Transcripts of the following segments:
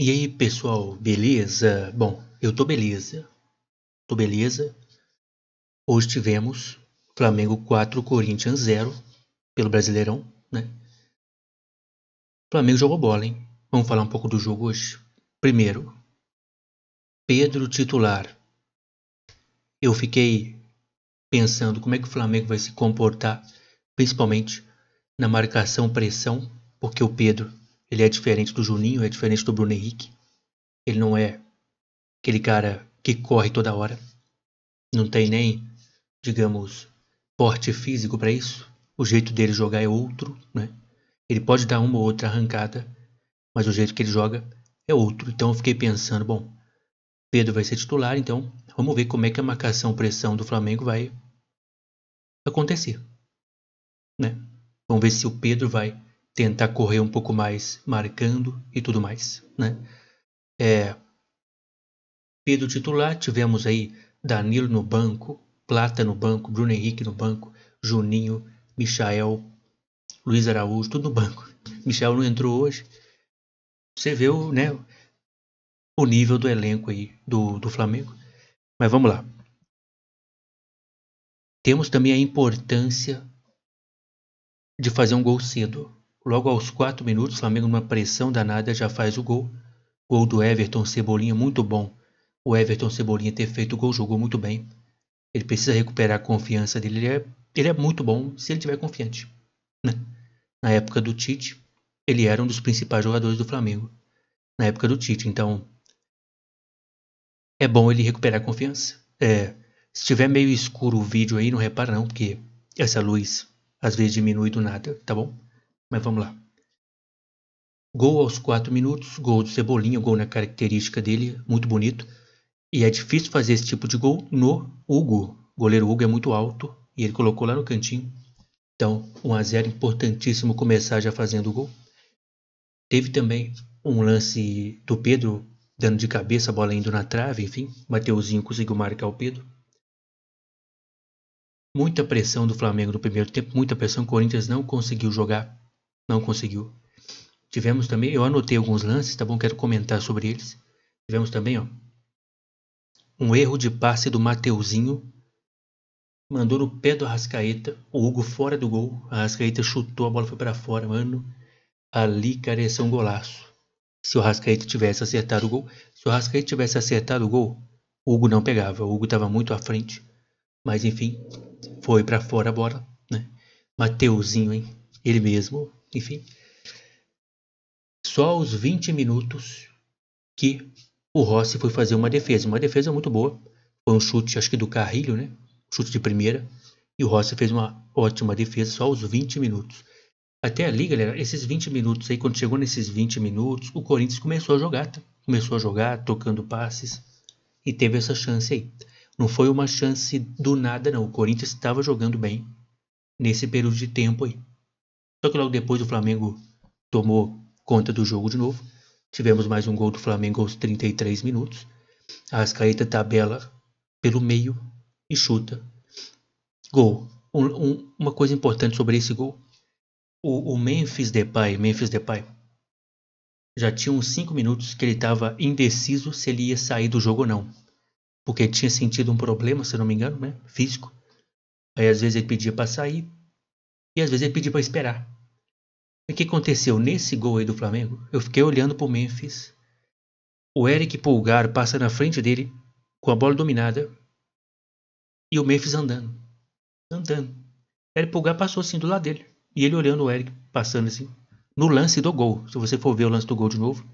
E aí, pessoal, beleza? Bom, eu tô beleza. Tô beleza. Hoje tivemos Flamengo 4, Corinthians 0 pelo Brasileirão, né? O Flamengo jogou bola, hein? Vamos falar um pouco do jogo hoje. Primeiro, Pedro titular. Eu fiquei pensando como é que o Flamengo vai se comportar, principalmente na marcação-pressão, porque o Pedro, ele é diferente do Juninho, é diferente do Bruno Henrique. Ele não é aquele cara que corre toda hora. Não tem nem, digamos, porte físico para isso. O jeito dele jogar é outro, né? Ele pode dar uma ou outra arrancada, mas o jeito que ele joga é outro. Então eu fiquei pensando, bom, Pedro vai ser titular, então vamos ver como é que a marcação-pressão do Flamengo vai acontecer, né? Vamos ver se o Pedro vai tentar correr um pouco mais, marcando e tudo mais, né? Pedro titular, tivemos aí Danilo no banco, Plata no banco, Bruno Henrique no banco, Juninho, Michael, Luiz Araújo, tudo no banco. Michel não entrou hoje. Você vê o nível do elenco aí do Flamengo. Mas vamos lá. Temos também a importância de fazer um gol cedo. Logo aos 4 minutos, o Flamengo numa pressão danada já faz o gol. Gol do Everton Cebolinha, muito bom. O Everton Cebolinha ter feito o gol, jogou muito bem. Ele precisa recuperar a confiança dele. Ele é muito bom se ele estiver confiante, né? Na época do Tite, ele era um dos principais jogadores do Flamengo. Na época do Tite, então é bom ele recuperar a confiança. Se estiver meio escuro o vídeo aí, não repara não, porque essa luz às vezes diminui do nada, tá bom? Mas vamos lá. Gol aos 4 minutos, gol do Cebolinha, gol na característica dele, muito bonito. E é difícil fazer esse tipo de gol no Hugo. O goleiro Hugo é muito alto e ele colocou lá no cantinho. Então, 1-0, importantíssimo começar já fazendo o gol. Teve também um lance do Pedro dando de cabeça, a bola indo na trave, enfim. Mateuzinho conseguiu marcar o Pedro. Muita pressão do Flamengo no primeiro tempo, muita pressão. O Corinthians não conseguiu jogar, não conseguiu. Tivemos também, eu anotei alguns lances, tá bom? Quero comentar sobre eles. Tivemos também, um erro de passe do Mateuzinho. Mandou no pé do Arrascaeta, o Hugo fora do gol. A Arrascaeta chutou, a bola foi para fora, mano. Ali, cara, ia ser um golaço. Se o Arrascaeta tivesse acertado o gol. Se o Arrascaeta tivesse acertado o gol, o Hugo não pegava. O Hugo estava muito à frente. Mas enfim, foi para fora a bola, né? Mateuzinho, hein? Ele mesmo, enfim. Só aos 20 minutos que o Rossi foi fazer uma defesa muito boa. Foi um chute, acho que do Carrilho, né? Chute de primeira. E o Rossi fez uma ótima defesa só aos 20 minutos. Até ali, galera, esses 20 minutos aí, quando chegou nesses 20 minutos, o Corinthians começou a jogar, tá? Começou a jogar, tocando passes. E teve essa chance aí. Não foi uma chance do nada, não. O Corinthians estava jogando bem nesse período de tempo aí. Só que logo depois o Flamengo tomou conta do jogo de novo. Tivemos mais um gol do Flamengo aos 33 minutos. A Arrascaeta tabela pelo meio e chuta. Gol. Uma coisa importante sobre esse gol. O Memphis Depay já tinha uns 5 minutos que ele estava indeciso se ele ia sair do jogo ou não. Porque tinha sentido um problema, se eu não me engano, né? Físico. Aí às vezes ele pedia para sair e às vezes ele pedia para esperar. E o que aconteceu nesse gol aí do Flamengo? Eu fiquei olhando pro Memphis. O Eric Pulgar passa na frente dele com a bola dominada e o Memphis andando. O Eric Pulgar passou assim do lado dele e ele olhando o Eric passando assim. No lance do gol, se você for ver o lance do gol de novo,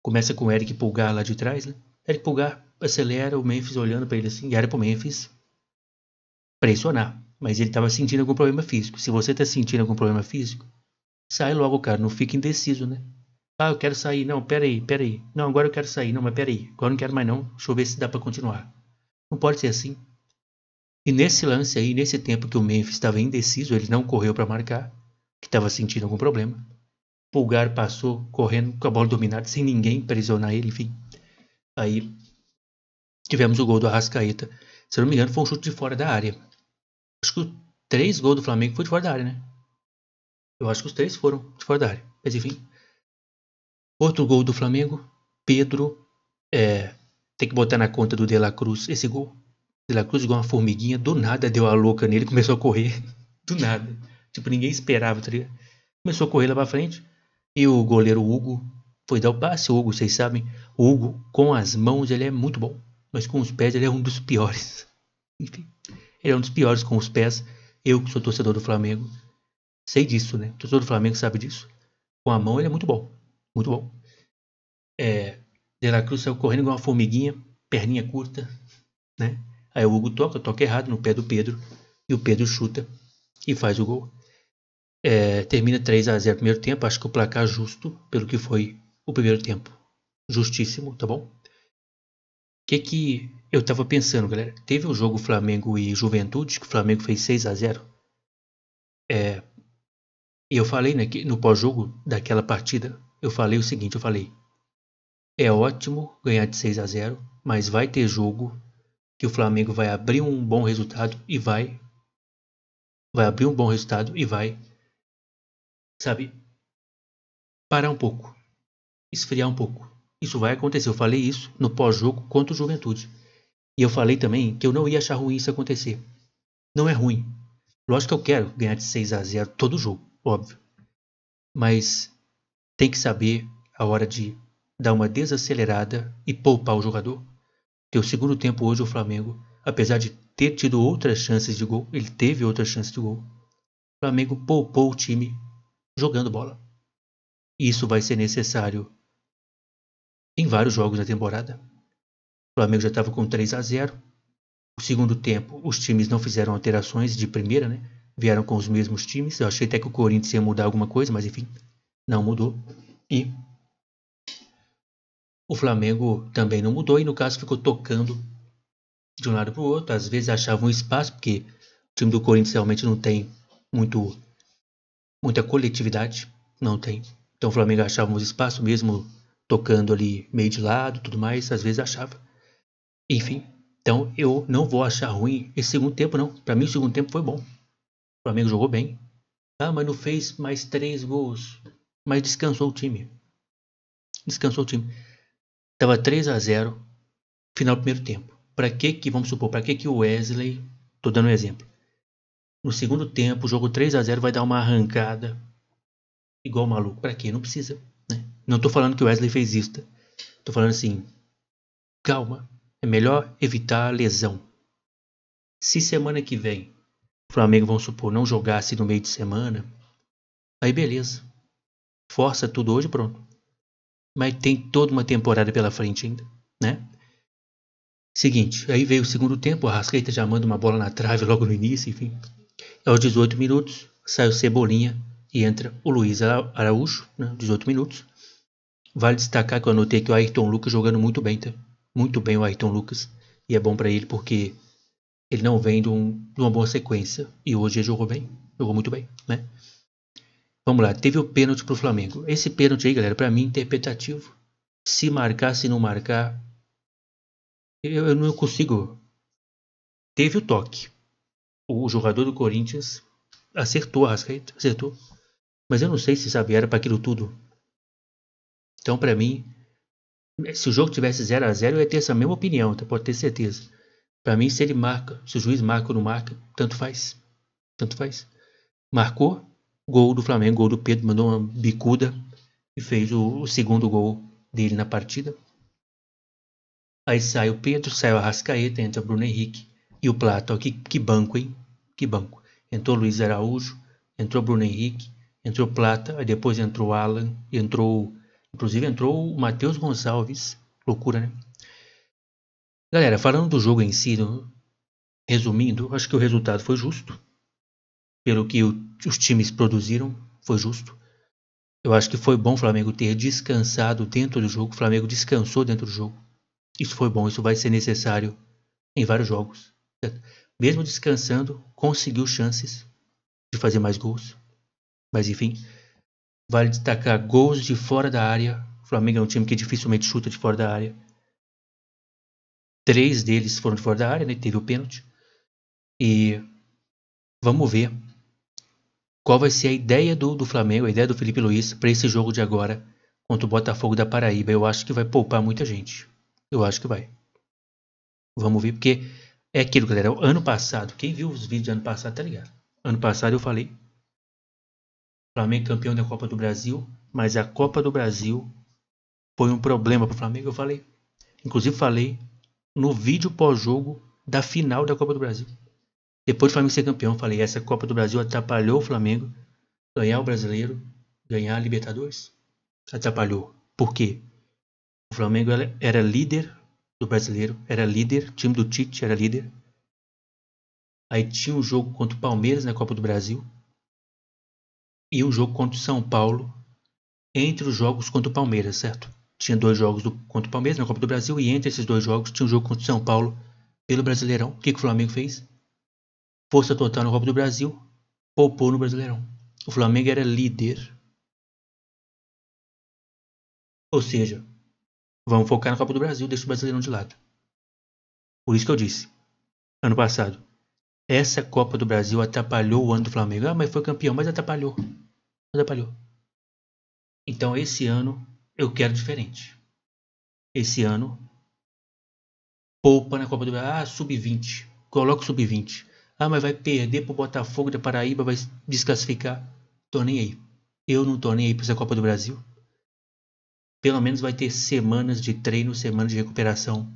começa com o Eric Pulgar lá de trás, né? Eric Pulgar acelera, o Memphis olhando para ele assim, e era pro Memphis pressionar. Mas ele estava sentindo algum problema físico. Se você está sentindo algum problema físico, sai logo, cara. Não fica indeciso, né? Ah, eu quero sair. Não, peraí. Não, agora eu quero sair. Não, mas peraí. Agora eu não quero mais não. Deixa eu ver se dá para continuar. Não pode ser assim. E nesse lance aí, nesse tempo que o Memphis estava indeciso, ele não correu para marcar, que estava sentindo algum problema. Pulgar passou correndo com a bola dominada, sem ninguém pressionar ele, enfim. Aí tivemos o gol do Arrascaeta. Se eu não me engano, foi um chute de fora da área. Acho que 3 gols do Flamengo foi de fora da área, né? Eu acho que os 3 foram de fora da área. Mas enfim. Outro gol do Flamengo. Pedro tem que botar na conta do De La Cruz esse gol. De La Cruz igual uma formiguinha, do nada deu a louca nele, começou a correr, do nada. Tipo, ninguém esperava, tá ligado? Começou a correr lá pra frente, e o goleiro Hugo foi dar o passe. O Hugo, vocês sabem, o Hugo com as mãos ele é muito bom, mas com os pés ele é um dos piores. Enfim, ele é um dos piores com os pés. Eu que sou torcedor do Flamengo, sei disso, né? O torcedor do Flamengo sabe disso. Com a mão ele é muito bom, muito bom. De La Cruz saiu correndo igual uma formiguinha, perninha curta, né? Aí o Hugo toca errado no pé do Pedro, e o Pedro chuta e faz o gol. Termina 3-0 no primeiro tempo. Acho que o placar justo pelo que foi o primeiro tempo. Justíssimo, tá bom? O que eu tava pensando, galera? Teve o jogo Flamengo e Juventude, que o Flamengo fez 6-0. E eu falei, né, que no pós-jogo daquela partida, eu falei o seguinte, é ótimo ganhar de 6-0, mas vai ter jogo que o Flamengo vai abrir um bom resultado e vai sabe, parar um pouco, esfriar um pouco. Isso vai acontecer. Eu falei isso no pós-jogo contra o Juventude. E eu falei também que eu não ia achar ruim isso acontecer. Não é ruim. Lógico que eu quero ganhar de 6-0 todo jogo, óbvio. Mas tem que saber a hora de dar uma desacelerada e poupar o jogador. Porque o segundo tempo hoje o Flamengo, apesar de ter tido outras chances de gol, ele teve outras chances de gol. O Flamengo poupou o time jogando bola. E isso vai ser necessário em vários jogos da temporada. O Flamengo já estava com 3-0. O segundo tempo, os times não fizeram alterações de primeira, né? Vieram com os mesmos times. Eu achei até que o Corinthians ia mudar alguma coisa, mas enfim, não mudou. E o Flamengo também não mudou, e no caso ficou tocando de um lado para o outro. Às vezes achava um espaço, porque o time do Corinthians realmente não tem muita coletividade. Não tem. Então o Flamengo achava um espaço mesmo tocando ali meio de lado, tudo mais. Às vezes achava. Enfim. Então eu não vou achar ruim esse segundo tempo, não. Para mim o segundo tempo foi bom. O Flamengo jogou bem. Ah, mas não fez mais 3 gols. Mas descansou o time. Tava 3-0 final do primeiro tempo. Vamos supor, para que o Wesley, tô dando um exemplo. No segundo tempo, o jogo 3-0 vai dar uma arrancada igual maluco. Para quê? Não precisa, né? Não tô falando que o Wesley fez isso, tá? Tô falando assim, calma. É melhor evitar a lesão. Se semana que vem o Flamengo, vamos supor, não jogasse no meio de semana, aí beleza. Força tudo hoje, pronto. Mas tem toda uma temporada pela frente ainda, né? Seguinte, aí veio o segundo tempo, a Arrascaeta já manda uma bola na trave logo no início, enfim. Aos 18 minutos, sai o Cebolinha e entra o Luiz Araújo, né? 18 minutos. Vale destacar que eu anotei que o Ayrton Lucas jogando muito bem, tá? Muito bem o Ayrton Lucas. E é bom pra ele porque ele não vem de uma boa sequência. E hoje ele jogou bem, jogou muito bem, né? Vamos lá, teve o pênalti pro Flamengo. Esse pênalti aí, galera, pra mim, interpretativo. Se marcar, se não marcar, eu não consigo. Teve o toque. O jogador do Corinthians acertou a Arrascaeta, acertou. Mas eu não sei se era para aquilo tudo. Então, pra mim, se o jogo tivesse 0-0, eu ia ter essa mesma opinião, tá? Pode ter certeza. Pra mim, se o juiz marca ou não marca, tanto faz. Tanto faz. Marcou, gol do Flamengo, gol do Pedro, mandou uma bicuda e fez o segundo gol dele na partida. Aí sai o Pedro, sai o Arrascaeta, entra o Bruno Henrique e o Plata. Ó, que banco, hein? Que banco. Entrou o Luiz Araújo, entrou o Bruno Henrique, entrou o Plata, aí depois entrou o Alan, inclusive entrou o Matheus Gonçalves. Loucura, né? Galera, falando do jogo em si, resumindo, acho que o resultado foi justo. Pelo que os times produziram, foi justo. Eu acho que foi bom o Flamengo ter descansado dentro do jogo. O Flamengo descansou dentro do jogo. Isso foi bom, isso vai ser necessário em vários jogos. Certo? Mesmo descansando, conseguiu chances de fazer mais gols. Mas enfim, vale destacar gols de fora da área. O Flamengo é um time que dificilmente chuta de fora da área. 3 deles foram de fora da área, né? Teve o pênalti. E vamos ver qual vai ser a ideia do Flamengo, a ideia do Felipe Luiz para esse jogo de agora contra o Botafogo da Paraíba. Eu acho que vai poupar muita gente. Eu acho que vai. Vamos ver, porque é aquilo, galera. Ano passado, quem viu os vídeos do ano passado tá ligado. Ano passado eu falei, Flamengo campeão da Copa do Brasil, mas a Copa do Brasil foi um problema pro Flamengo. Eu falei, inclusive falei no vídeo pós-jogo da final da Copa do Brasil. Depois do Flamengo ser campeão, falei, essa Copa do Brasil atrapalhou o Flamengo ganhar o Brasileiro, ganhar a Libertadores. Atrapalhou. Por quê? O Flamengo era líder do Brasileiro, era líder, time do Tite era líder. Aí tinha um jogo contra o Palmeiras na Copa do Brasil e um jogo contra o São Paulo entre os jogos contra o Palmeiras, certo? Tinha 2 jogos contra o Palmeiras na Copa do Brasil e entre esses 2 jogos tinha um jogo contra o São Paulo pelo Brasileirão. O que o Flamengo fez? Força total na Copa do Brasil, poupou no Brasileirão. O Flamengo era líder. Ou seja, vamos focar na Copa do Brasil, deixa o Brasileirão de lado. Por isso que eu disse, ano passado, essa Copa do Brasil atrapalhou o ano do Flamengo. Ah, mas foi campeão, mas atrapalhou. Atrapalhou. Então esse ano eu quero diferente. Esse ano, poupa na Copa do Brasil. Ah, sub-20. Coloca o sub-20. Ah, mas vai perder pro Botafogo da Paraíba, vai desclassificar. Tô nem aí. Eu não tô nem aí pra essa Copa do Brasil. Pelo menos vai ter semanas de treino, semanas de recuperação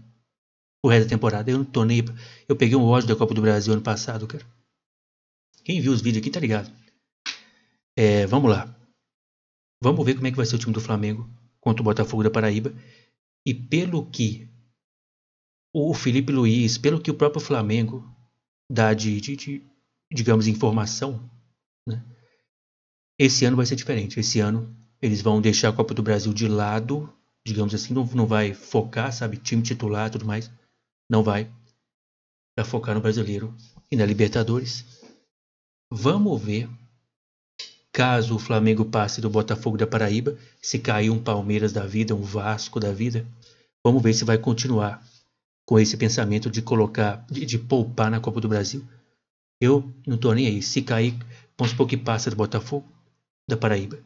o resto da temporada. Eu não tô nem aí. Eu peguei um ódio da Copa do Brasil ano passado, cara. Quem viu os vídeos aqui tá ligado. Vamos lá. Vamos ver como é que vai ser o time do Flamengo contra o Botafogo da Paraíba. E pelo que o Felipe Luiz, pelo que o próprio Flamengo dá digamos, informação, né? Esse ano vai ser diferente. Esse ano eles vão deixar a Copa do Brasil de lado, digamos assim, não vai focar, sabe, time titular e tudo mais. Não vai. Vai focar no Brasileiro e na Libertadores. Vamos ver, caso o Flamengo passe do Botafogo da Paraíba, se cair um Palmeiras da vida, um Vasco da vida, vamos ver se vai continuar com esse pensamento de colocar, de poupar na Copa do Brasil. Eu não tô nem aí. Se cair, vamos supor que passa do Botafogo da Paraíba.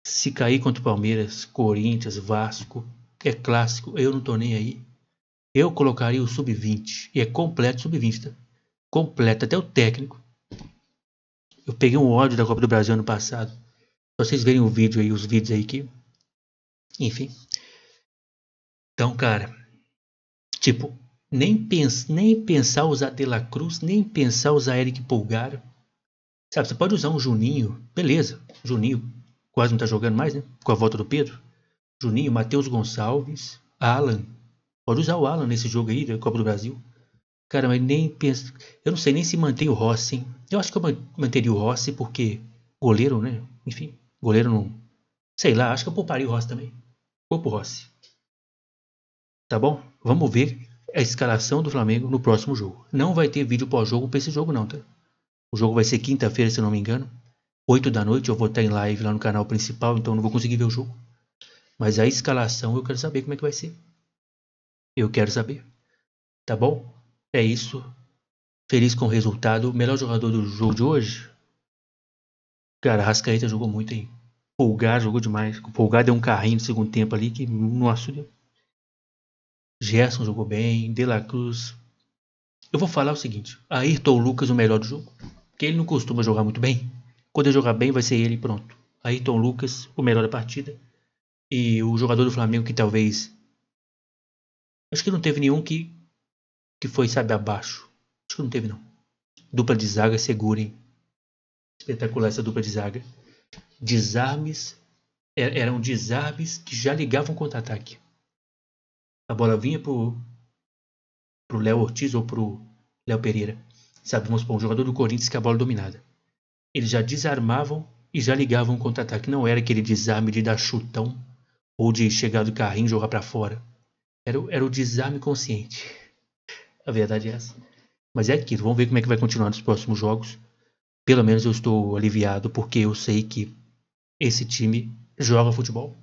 Se cair contra o Palmeiras, Corinthians, Vasco, é clássico, eu não tô nem aí. Eu colocaria o sub-20. E é completo sub-20, tá? Completo, até o técnico. Eu peguei um ódio da Copa do Brasil ano passado. Pra vocês verem o vídeo aí, os vídeos aí que... Enfim. Então, cara, tipo, nem pensar usar De La Cruz, nem pensar usar Eric Pulgar. Sabe, você pode usar um Juninho, beleza. Juninho quase não tá jogando mais, né? Com a volta do Pedro. Juninho, Matheus Gonçalves, Alan. Pode usar o Alan nesse jogo aí da Copa do Brasil. Cara, mas nem penso... Eu não sei nem se mantém o Rossi, hein? Eu acho que eu manteria o Rossi porque goleiro, né? Enfim, goleiro não... Sei lá, acho que eu pouparia o Rossi também. Poupa o Rossi. Tá bom? Vamos ver a escalação do Flamengo no próximo jogo. Não vai ter vídeo pós-jogo pra esse jogo não, tá? O jogo vai ser quinta-feira, se eu não me engano. 8 da noite, eu vou estar em live lá no canal principal, então não vou conseguir ver o jogo. Mas a escalação eu quero saber como é que vai ser. Eu quero saber. Tá bom? É isso. Feliz com o resultado. O melhor jogador do jogo de hoje? Cara, Rascaeta jogou muito aí. Pulgar jogou demais. O Pulgar deu um carrinho no segundo tempo ali que não assumiu. Gerson jogou bem. De La Cruz. Eu vou falar o seguinte. Ayrton Lucas o melhor do jogo. Porque ele não costuma jogar muito bem. Quando ele jogar bem vai ser ele, pronto. Ayrton Lucas o melhor da partida. E o jogador do Flamengo que talvez... Acho que não teve nenhum que foi, sabe, abaixo. Acho que não teve, não. Dupla de zaga, segurem. Espetacular essa dupla de zaga. Desarmes. Eram desarmes que já ligavam contra-ataque. A bola vinha pro Léo Ortiz ou pro Léo Pereira. Sabe, vamos supor, um jogador do Corinthians que a bola dominada. Eles já desarmavam e já ligavam contra-ataque. Não era aquele desarme de dar chutão ou de chegar do carrinho e jogar pra fora. Era o desarme consciente. A verdade é essa. Mas é aquilo. Vamos ver como é que vai continuar nos próximos jogos. Pelo menos eu estou aliviado porque eu sei que esse time joga futebol.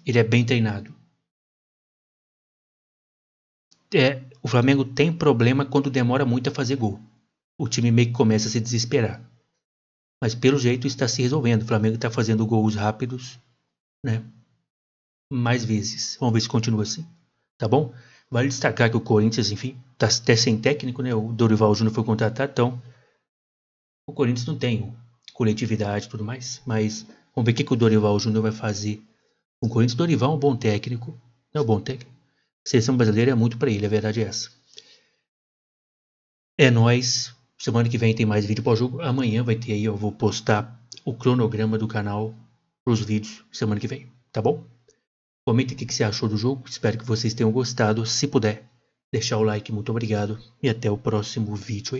Ele é bem treinado. O Flamengo tem problema quando demora muito a fazer gol. O time meio que começa a se desesperar. Mas pelo jeito está se resolvendo. O Flamengo está fazendo gols rápidos. né, mais vezes. Vamos ver se continua assim, tá bom? Vale destacar que o Corinthians, enfim, tá até sem técnico, né? O Dorival Júnior foi contratado, então o Corinthians não tem coletividade e tudo mais, mas vamos ver o que o Dorival Júnior vai fazer com o Corinthians. Dorival é um bom técnico, é um bom técnico. A seleção brasileira é muito para ele, a verdade é essa. É nóis. Semana que vem tem mais vídeo pós-jogo. Amanhã vai ter aí, eu vou postar o cronograma do canal pros vídeos semana que vem, tá bom? Comente o que você achou do jogo. Espero que vocês tenham gostado. Se puder, deixar o like, muito obrigado. E até o próximo vídeo aí.